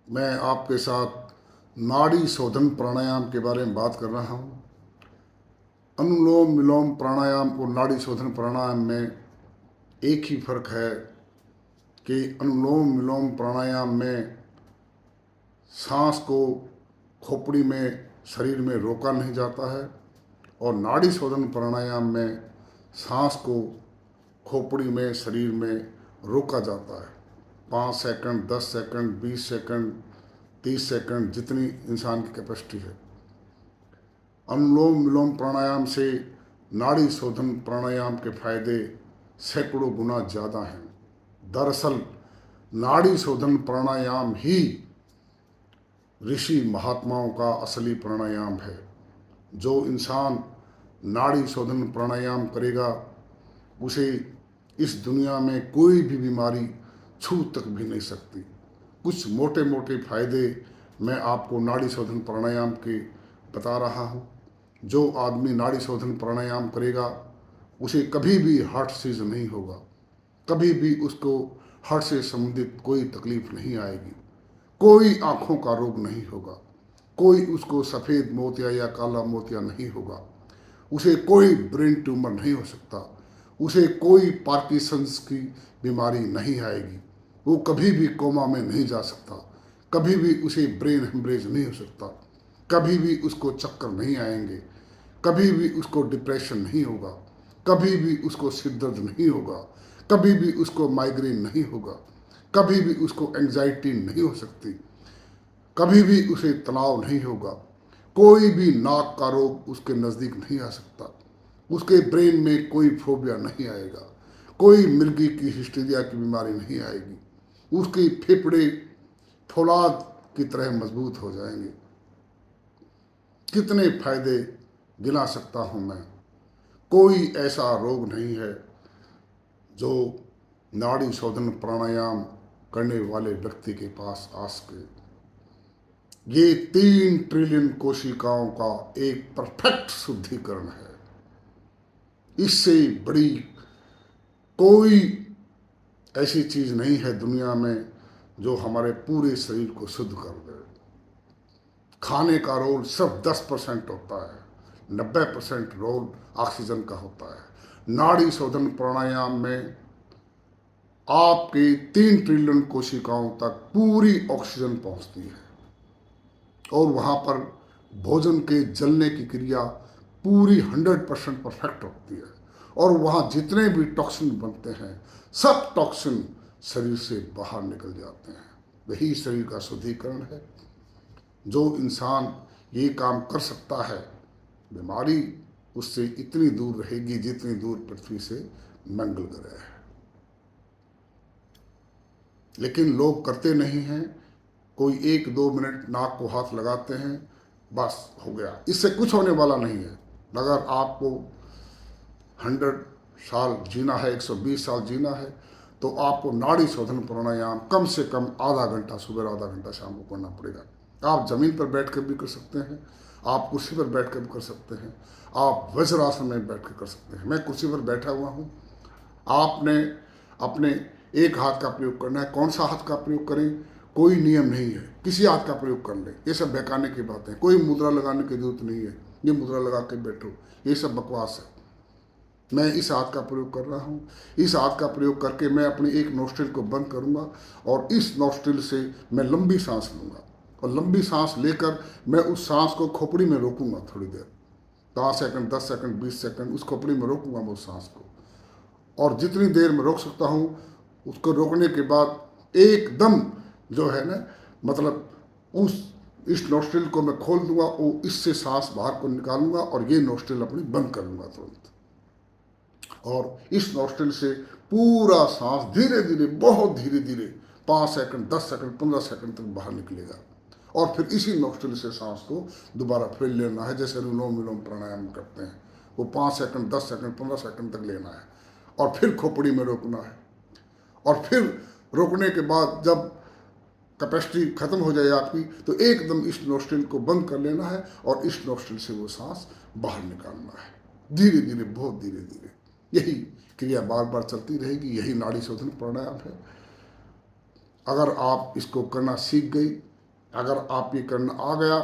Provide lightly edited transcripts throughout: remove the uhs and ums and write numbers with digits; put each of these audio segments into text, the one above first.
मैं आपके साथ नाड़ी शोधन प्राणायाम के बारे में बात कर रहा हूँ। अनुलोम विलोम प्राणायाम और नाड़ी शोधन प्राणायाम में एक ही फर्क है कि अनुलोम विलोम प्राणायाम में सांस को खोपड़ी में शरीर में रोका नहीं जाता है और नाड़ी शोधन प्राणायाम में सांस को खोपड़ी में शरीर में रोका जाता है। 5 सेकंड, 10 सेकंड, 20 सेकंड, 30 सेकंड, जितनी इंसान की कैपेसिटी है। अनुलोम विलोम प्राणायाम से नाड़ी शोधन प्राणायाम के फायदे सैकड़ों गुना ज़्यादा हैं। दरअसल नाड़ी शोधन प्राणायाम ही ऋषि महात्माओं का असली प्राणायाम है। जो इंसान नाड़ी शोधन प्राणायाम करेगा उसे इस दुनिया में कोई भी बीमारी छू तक भी नहीं सकती। कुछ मोटे मोटे फायदे मैं आपको नाड़ी शोधन प्राणायाम के बता रहा हूँ। जो आदमी नाड़ी शोधन प्राणायाम करेगा उसे कभी भी हार्ट डिसीज नहीं होगा, कभी भी उसको हार्ट से संबंधित कोई तकलीफ नहीं आएगी, कोई आँखों का रोग नहीं होगा, कोई उसको सफ़ेद मोतिया या काला मोतिया नहीं होगा, उसे कोई ब्रेन ट्यूमर नहीं हो सकता, उसे कोई पार्किंसंस की बीमारी नहीं आएगी, वो कभी भी कोमा में नहीं जा सकता, कभी भी उसे ब्रेन हेमरेज नहीं हो सकता, कभी भी उसको चक्कर नहीं आएंगे, कभी भी उसको डिप्रेशन नहीं होगा, कभी भी उसको सिर दर्द नहीं होगा, कभी भी उसको माइग्रेन नहीं होगा, कभी भी उसको एंजाइटी नहीं हो सकती, कभी भी उसे तनाव नहीं होगा, कोई भी नाक का रोग उसके नज़दीक नहीं आ सकता, उसके ब्रेन में कोई फोबिया नहीं आएगा, कोई मिर्गी की हिस्टीरिया की बीमारी नहीं आएगी, उसके फेफड़े फौलाद की तरह मजबूत हो जाएंगे। कितने फायदे गिना सकता हूँ मैं। कोई ऐसा रोग नहीं है जो नाड़ी शोधन प्राणायाम करने वाले व्यक्ति के पास आ सके। ये 3 ट्रिलियन कोशिकाओं का एक परफेक्ट शुद्धिकरण है। इससे बड़ी कोई ऐसी चीज नहीं है दुनिया में जो हमारे पूरे शरीर को शुद्ध कर दे। खाने का रोल सिर्फ 10% होता है, 90% रोल ऑक्सीजन का होता है। नाड़ी शोधन प्राणायाम में आपके 3 ट्रिलियन कोशिकाओं तक पूरी ऑक्सीजन पहुंचती है और वहाँ पर भोजन के जलने की क्रिया पूरी 100% परफेक्ट होती है और वहाँ जितने भी टॉक्सिन बनते हैं सब टॉक्सिन शरीर से बाहर निकल जाते हैं। वही शरीर का शुद्धिकरण है। जो इंसान ये काम कर सकता है, बीमारी उससे इतनी दूर रहेगी जितनी दूर पृथ्वी से मंगल ग्रह है। लेकिन लोग करते नहीं हैं। कोई 1-2 मिनट नाक को हाथ लगाते हैं, बस हो गया। इससे कुछ होने वाला नहीं है। अगर आपको 100 साल जीना है, 120 साल जीना है, तो आपको नाड़ी शोधन प्राणायाम कम से कम आधा घंटा सुबह, आधा घंटा शाम को करना पड़ेगा। आप जमीन पर बैठ कर भी कर सकते हैं, आप कुर्सी पर बैठ कर भी कर सकते हैं, आप वज्रासन में बैठ कर कर सकते हैं। मैं कुर्सी पर बैठा हुआ हूँ। आपने अपने एक हाथ का प्रयोग करना है। कौन सा हाथ का प्रयोग करें, कोई नियम नहीं है। किसी हाथ का प्रयोग कर लें। ये सब बहकाने की बातें। कोई मुद्रा लगाने की जरूरत नहीं है, ये मुद्रा लगा के बैठो, ये सब बकवास है। मैं इस हाथ का प्रयोग कर रहा हूँ। इस हाथ का प्रयोग करके मैं अपनी एक नोस्ट्रिल को बंद करूँगा और इस नोस्ट्रिल से मैं लंबी सांस लूँगा और लंबी सांस लेकर मैं उस सांस को खोपड़ी में रोकूंगा थोड़ी देर, 5 सेकंड, 10 सेकंड, 20 सेकंड उस खोपड़ी में रोकूंगा मैं उस सांस को। और जितनी देर में रोक सकता हूँ उसको रोकने के बाद एकदम जो है ना, मतलब उस इस नोस्ट्रिल को मैं खोल दूंगा और इससे सांस बाहर को निकालूंगा और ये नोस्ट्रिल अपनी बंद कर लूँगा तुरंत। और इस नोस्ट्रिल से पूरा सांस धीरे धीरे, बहुत धीरे धीरे 5 सेकंड, 10 सेकंड, 15 सेकंड तक बाहर निकलेगा और फिर इसी नोस्ट्रिल से सांस को दोबारा फिर लेना है, जैसे अनुलोम विलोम प्राणायाम करते हैं। वो 5 सेकंड, 10 सेकंड, 15 सेकंड तक लेना है और फिर खोपड़ी में रोकना है। और फिर रोकने के बाद जब कैपेसिटी खत्म हो जाए आपकी, तो एकदम इस नोस्ट्रिल को बंद कर लेना है और इस नोस्ट्रिल से वो सांस बाहर निकालना है, धीरे धीरे, बहुत धीरे धीरे। यही क्रिया बार बार चलती रहेगी। यही नाड़ी शोधन प्राणायाम है। अगर आप इसको करना सीख गई अगर आप ये करना आ गया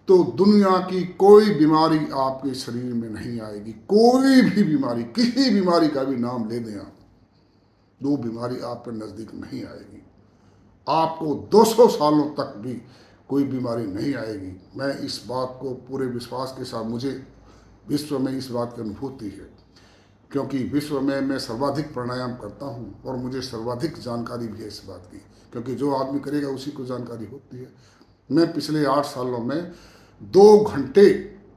तो दुनिया की कोई बीमारी आपके शरीर में नहीं आएगी। कोई भी बीमारी, किसी बीमारी का भी नाम ले दें आप, वो बीमारी आपके नज़दीक नहीं आएगी। आपको 200 सालों तक भी कोई बीमारी नहीं आएगी। मैं इस बात को पूरे विश्वास के साथ, मुझे विश्व में इस बात की अनुभूति है, क्योंकि विश्व में मैं सर्वाधिक प्राणायाम करता हूँ और मुझे सर्वाधिक जानकारी भी है इस बात की, क्योंकि जो आदमी करेगा उसी को जानकारी होती है। मैं पिछले 8 सालों में 2 घंटे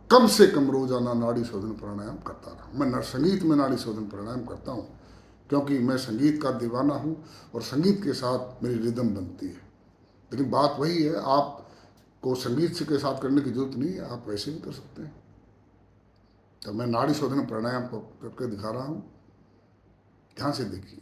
कम से कम रोजाना नाड़ी शोधन प्राणायाम करता रहा। मैं संगीत में नाड़ी शोधन प्राणायाम करता हूँ, क्योंकि मैं संगीत का दीवाना हूँ और संगीत के साथ मेरी रिदम बनती है। लेकिन बात वही है, आपको संगीत के साथ करने की जरूरत नहीं है, आप वैसे भी कर सकते हैं। तो मैं नाड़ी शोधन प्राणायाम को करके दिखा रहा हूँ, ध्यान से देखिए।